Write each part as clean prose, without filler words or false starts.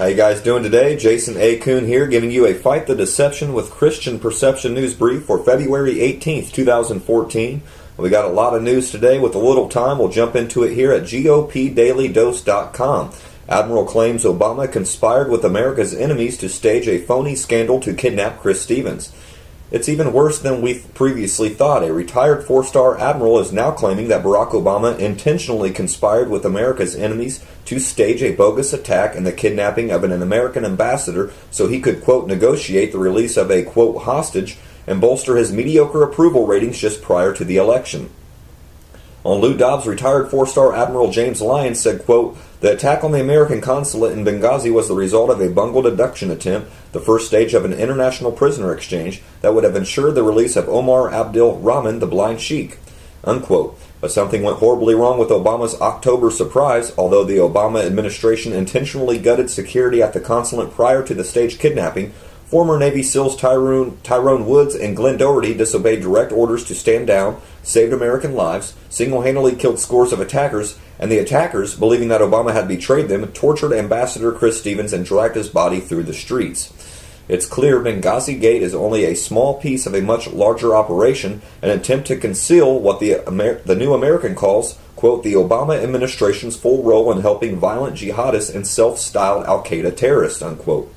How you guys doing today? Jason A. Kuhn here, giving you a Fight the Deception with Christian Perception news brief for February 18th, 2014. We got a lot of news today. With a little time, we'll jump into it here at GOPDailyDose.com. Admiral claims Obama conspired with America's enemies to stage a phony scandal to kidnap Chris Stevens. It's even worse than we previously thought. A retired four-star admiral is now claiming that Barack Obama intentionally conspired with America's enemies to stage a bogus attack and the kidnapping of an American ambassador so he could, quote, negotiate the release of a, quote, hostage and bolster his mediocre approval ratings just prior to the election. On Lou Dobbs, retired four-star Admiral James Lyons said, quote, the attack on the American consulate in Benghazi was the result of a bungled abduction attempt, the first stage of an international prisoner exchange that would have ensured the release of Omar Abdul Rahman, the blind sheik, unquote. But something went horribly wrong with Obama's October surprise. Although the Obama administration intentionally gutted security at the consulate prior to the staged kidnapping, former Navy SEALs Tyrone Woods and Glenn Doherty disobeyed direct orders to stand down, saved American lives, single-handedly killed scores of attackers, and the attackers, believing that Obama had betrayed them, tortured Ambassador Chris Stevens and dragged his body through the streets. It's clear Benghazi Gate is only a small piece of a much larger operation, an attempt to conceal what the New American calls, quote, the Obama administration's full role in helping violent jihadists and self-styled al-Qaeda terrorists, unquote.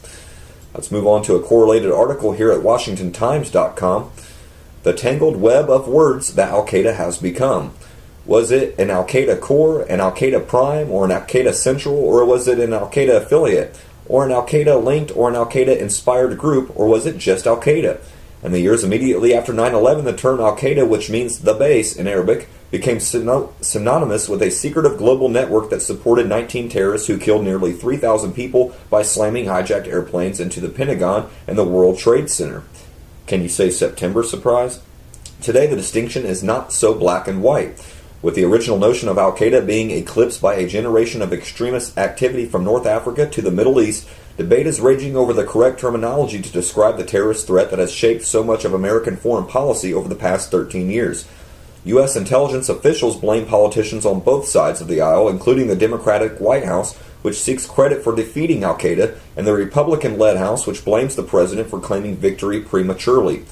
Let's move on to a correlated article here at WashingtonTimes.com. The tangled web of words that al-Qaeda has become. Was it an al-Qaeda core, an al-Qaeda prime, or an al-Qaeda central, or was it an al-Qaeda affiliate, or an al-Qaeda linked or an al-Qaeda inspired group, or was it just al-Qaeda? In the years immediately after 9/11, the term al-Qaeda, which means the base in Arabic, became synonymous with a secretive global network that supported 19 terrorists who killed nearly 3,000 people by slamming hijacked airplanes into the Pentagon and the World Trade Center. Can you say September surprise? Today, the distinction is not so black and white. With the original notion of al-Qaeda being eclipsed by a generation of extremist activity from North Africa to the Middle East, debate is raging over the correct terminology to describe the terrorist threat that has shaped so much of American foreign policy over the past 13 years. U.S. intelligence officials blame politicians on both sides of the aisle, including the Democratic White House, which seeks credit for defeating al-Qaeda, and the Republican-led House, which blames the president for claiming victory prematurely.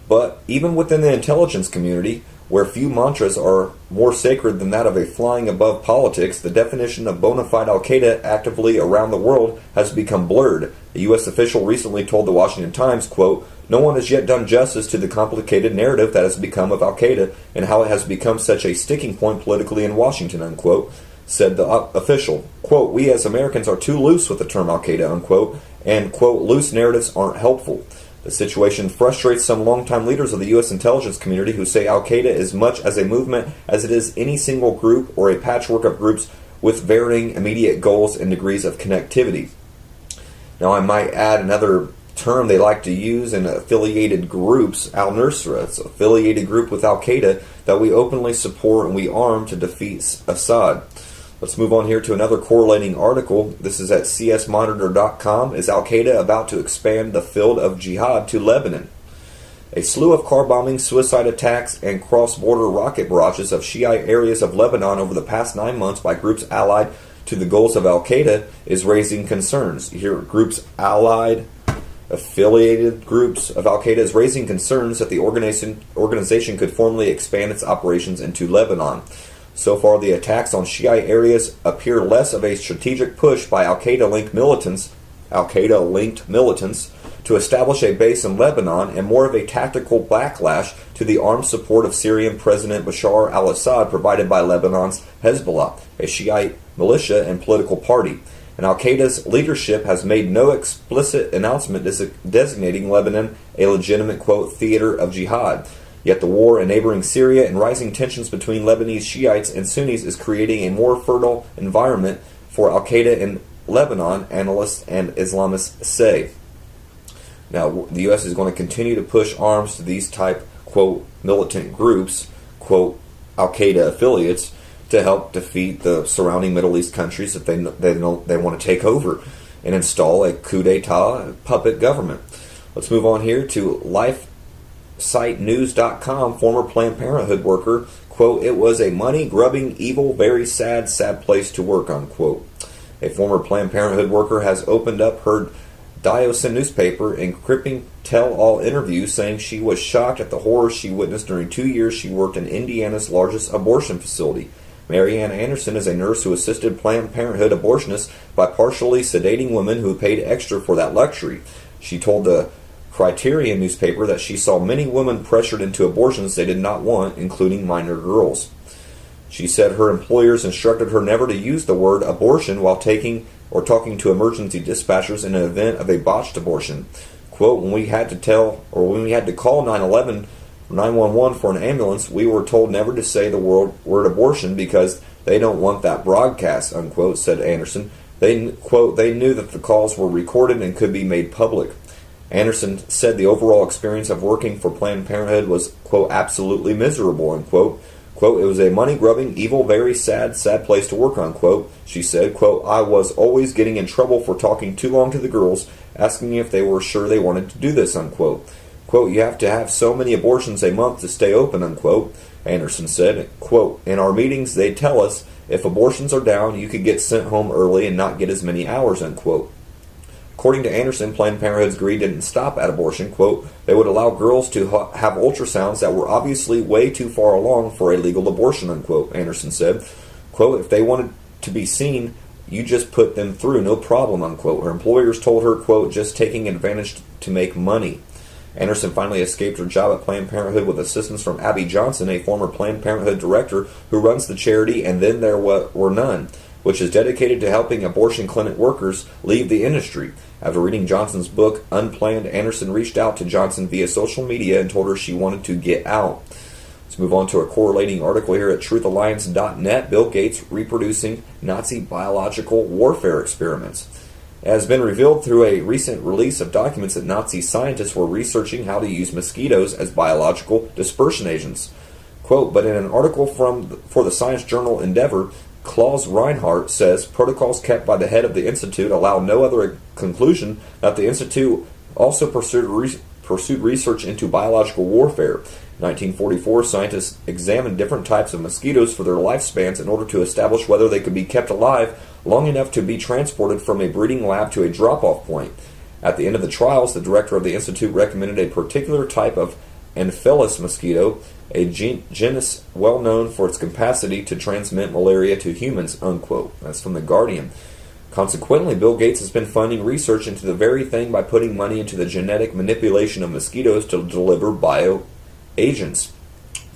But even within the intelligence community, where few mantras are more sacred than that of a flying above politics, the definition of bona fide al-Qaeda actively around the world has become blurred. A U.S. official recently told the Washington Times, quote, no one has yet done justice to the complicated narrative that has become of al-Qaeda and how it has become such a sticking point politically in Washington, unquote, said the official. Quote, we as Americans are too loose with the term al-Qaeda, unquote, and, quote, loose narratives aren't helpful. The situation frustrates some longtime leaders of the U.S. intelligence community who say al-Qaeda is much as a movement as it is any single group or a patchwork of groups with varying immediate goals and degrees of connectivity. Now, I might add another term they like to use in affiliated groups, al-Nusra. It's an affiliated group with al-Qaeda that we openly support and we arm to defeat Assad. Let's move on here to another correlating article. This is at csmonitor.com. Is al-Qaeda about to expand the field of jihad to Lebanon? A slew of car bombings, suicide attacks, and cross-border rocket barrages of Shiite areas of Lebanon over the past 9 months by groups allied to the goals of al-Qaeda is raising concerns. Here, groups allied, affiliated groups of al-Qaeda is raising concerns that the organization could formally expand its operations into Lebanon. So far, the attacks on Shiite areas appear less of a strategic push by al-Qaeda-linked militants to establish a base in Lebanon and more of a tactical backlash to the armed support of Syrian President Bashar al-Assad provided by Lebanon's Hezbollah, a Shiite militia and political party. And al-Qaeda's leadership has made no explicit announcement designating Lebanon a legitimate, quote, theater of jihad. Yet the war in neighboring Syria and rising tensions between Lebanese Shiites and Sunnis is creating a more fertile environment for al-Qaeda in Lebanon, analysts and Islamists say. Now, the U.S. is going to continue to push arms to these type, quote, militant groups, quote, al-Qaeda affiliates, to help defeat the surrounding Middle East countries that they want to take over and install a coup d'etat puppet government. Let's move on here to LifeSiteNews.com. Former Planned Parenthood worker, quote, it was a money-grubbing, evil, very sad, sad place to work, unquote. A former Planned Parenthood worker has opened up her Diocesan newspaper in gripping tell-all interview, saying she was shocked at the horrors she witnessed during 2 years she worked in Indiana's largest abortion facility. Marianne Anderson is a nurse who assisted Planned Parenthood abortionists by partially sedating women who paid extra for that luxury. She told the Criterion newspaper that she saw many women pressured into abortions they did not want, including minor girls. She said her employers instructed her never to use the word abortion while taking or talking to emergency dispatchers in an event of a botched abortion. Quote, when we had to call 911 for an ambulance, we were told never to say the word abortion because they don't want that broadcast, unquote, said Anderson. They, quote, they knew that the calls were recorded and could be made public. Anderson said the overall experience of working for Planned Parenthood was, quote, absolutely miserable, unquote. Quote, it was a money-grubbing, evil, very sad place to work, unquote. She said, quote, I was always getting in trouble for talking too long to the girls, asking if they were sure they wanted to do this, unquote. Quote, you have to have so many abortions a month to stay open, unquote, Anderson said. Quote, in our meetings they tell us if abortions are down, you could get sent home early and not get as many hours, unquote. According to Anderson, Planned Parenthood's greed didn't stop at abortion. Quote, they would allow girls to have ultrasounds that were obviously way too far along for a legal abortion, unquote, Anderson said. Quote, if they wanted to be seen, you just put them through, no problem, unquote. Her employers told her, quote, just taking advantage to make money. Anderson finally escaped her job at Planned Parenthood with assistance from Abby Johnson, a former Planned Parenthood director who runs the charity And Then There Were None, which is dedicated to helping abortion clinic workers leave the industry. After reading Johnson's book, Unplanned, Anderson reached out to Johnson via social media and told her she wanted to get out. Let's move on to a correlating article here at truthalliance.net. Bill Gates reproducing Nazi biological warfare experiments. It has been revealed through a recent release of documents that Nazi scientists were researching how to use mosquitoes as biological dispersion agents. Quote, but in an article for the science journal Endeavor, Klaus Reinhardt says protocols kept by the head of the Institute allow no other conclusion that the Institute also pursued research into biological warfare. In 1944, scientists examined different types of mosquitoes for their lifespans in order to establish whether they could be kept alive long enough to be transported from a breeding lab to a drop-off point. At the end of the trials, the director of the Institute recommended a particular type of Anopheles mosquito, a genus well known for its capacity to transmit malaria to humans, unquote. That's from The Guardian. Consequently, Bill Gates has been funding research into the very thing by putting money into the genetic manipulation of mosquitoes to deliver bioagents.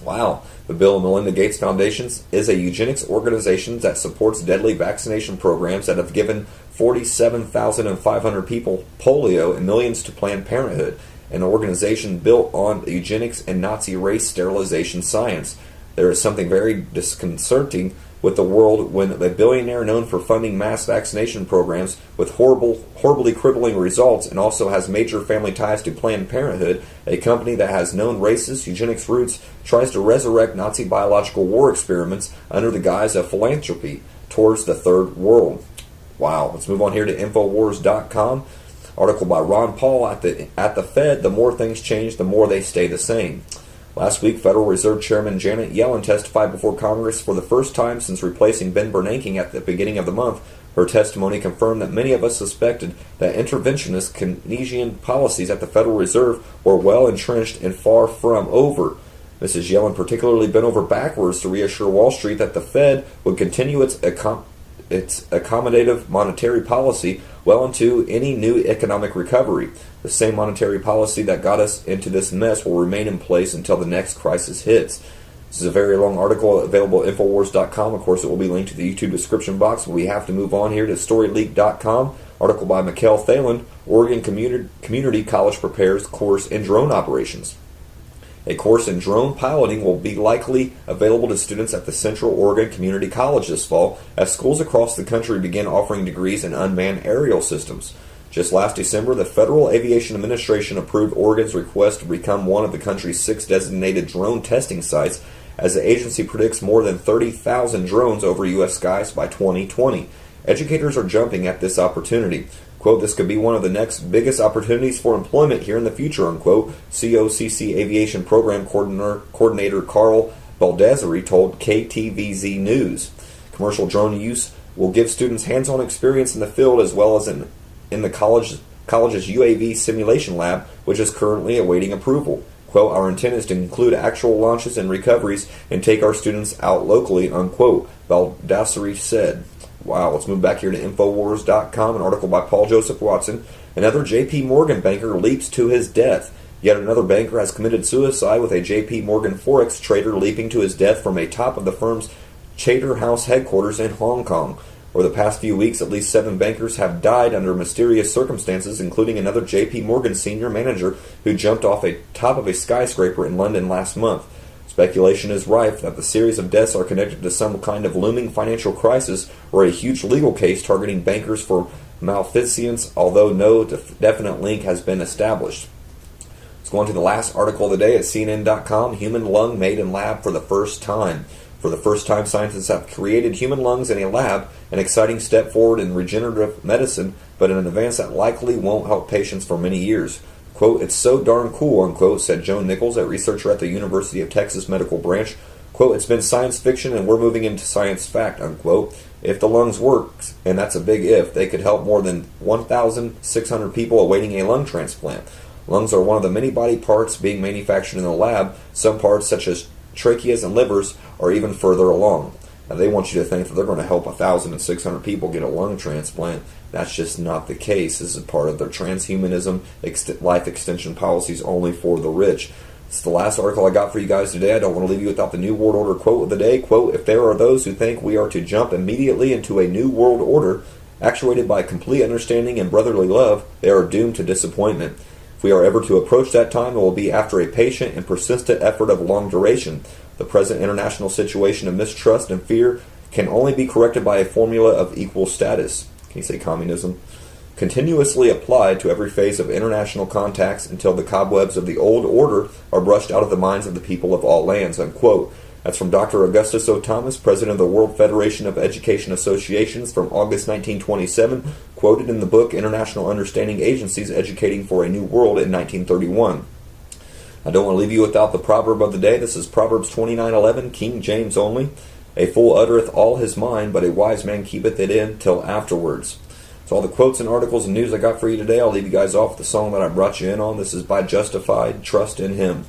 Wow. The Bill and Melinda Gates Foundation is a eugenics organization that supports deadly vaccination programs that have given 47,500 people polio and millions to Planned Parenthood, an organization built on eugenics and Nazi race sterilization science. There is something very disconcerting with the world when a billionaire known for funding mass vaccination programs with horribly crippling results and also has major family ties to Planned Parenthood, a company that has known racist eugenics roots, tries to resurrect Nazi biological war experiments under the guise of philanthropy towards the third world. Wow. Let's move on here to Infowars.com. Article by Ron Paul at the Fed, the more things change, the more they stay the same. Last week, Federal Reserve Chairman Janet Yellen testified before Congress for the first time since replacing Ben Bernanke at the beginning of the month. Her testimony confirmed that many of us suspected that interventionist Keynesian policies at the Federal Reserve were well entrenched and far from over. Mrs. Yellen particularly bent over backwards to reassure Wall Street that the Fed would continue its accommodative monetary policy well into any new economic recovery. The same monetary policy that got us into this mess will remain in place until the next crisis hits. This is a very long article available at Infowars.com. Of course, it will be linked to the YouTube description box. We have to move on here to StoryLeak.com. Article by Mikkel Thalen, Oregon Community College prepares course in drone operations. A course in drone piloting will be likely available to students at the Central Oregon Community College this fall as schools across the country begin offering degrees in unmanned aerial systems. Just last December, the Federal Aviation Administration approved Oregon's request to become one of the country's 6 designated drone testing sites as the agency predicts more than 30,000 drones over U.S. skies by 2020. Educators are jumping at this opportunity. Quote, this could be one of the next biggest opportunities for employment here in the future, unquote, COCC Aviation Program Coordinator Carl Baldessari told KTVZ News. Commercial drone use will give students hands-on experience in the field as well as in the college's UAV simulation lab, which is currently awaiting approval. Quote, our intent is to include actual launches and recoveries and take our students out locally, unquote, Baldassari said. Wow, let's move back here to Infowars.com, an article by Paul Joseph Watson. Another J.P. Morgan banker leaps to his death. Yet another banker has committed suicide, with a J.P. Morgan Forex trader leaping to his death from a top of the firm's Chater House headquarters in Hong Kong. Over the past few weeks, at least 7 bankers have died under mysterious circumstances, including another J.P. Morgan senior manager who jumped off a top of a skyscraper in London last month. Speculation is rife that the series of deaths are connected to some kind of looming financial crisis or a huge legal case targeting bankers for malfeasance, although no definite link has been established. Let's go on to the last article of the day at CNN.com. Human lung made in lab for the first time. For the first time, scientists have created human lungs in a lab, an exciting step forward in regenerative medicine, but an advance that likely won't help patients for many years. Quote, it's so darn cool, unquote, said Joan Nichols, a researcher at the University of Texas Medical Branch. Quote, it's been science fiction and we're moving into science fact, unquote. If the lungs work, and that's a big if, they could help more than 1,600 people awaiting a lung transplant. Lungs are one of the many body parts being manufactured in the lab. Some parts, such as tracheas and livers, are even further along. Now, they want you to think that they're going to help 1,600 people get a lung transplant. That's just not the case. This is part of their transhumanism, life extension policies only for the rich. It's the last article I got for you guys today. I don't want to leave you without the New World Order quote of the day. Quote, if there are those who think we are to jump immediately into a new world order, actuated by complete understanding and brotherly love, they are doomed to disappointment. If we are ever to approach that time, it will be after a patient and persistent effort of long duration. The present international situation of mistrust and fear can only be corrected by a formula of equal status. Can you say communism? Continuously applied to every phase of international contacts until the cobwebs of the old order are brushed out of the minds of the people of all lands, unquote. That's from Dr. Augustus O. Thomas, president of the World Federation of Education Associations, from August 1927, quoted in the book International Understanding Agencies Educating for a New World in 1931. I don't want to leave you without the proverb of the day. This is Proverbs 29:11, King James only. A fool uttereth all his mind, but a wise man keepeth it in till afterwards. So all the quotes and articles and news I got for you today. I'll leave you guys off with the song that I brought you in on. This is by Justified, Trust in Him.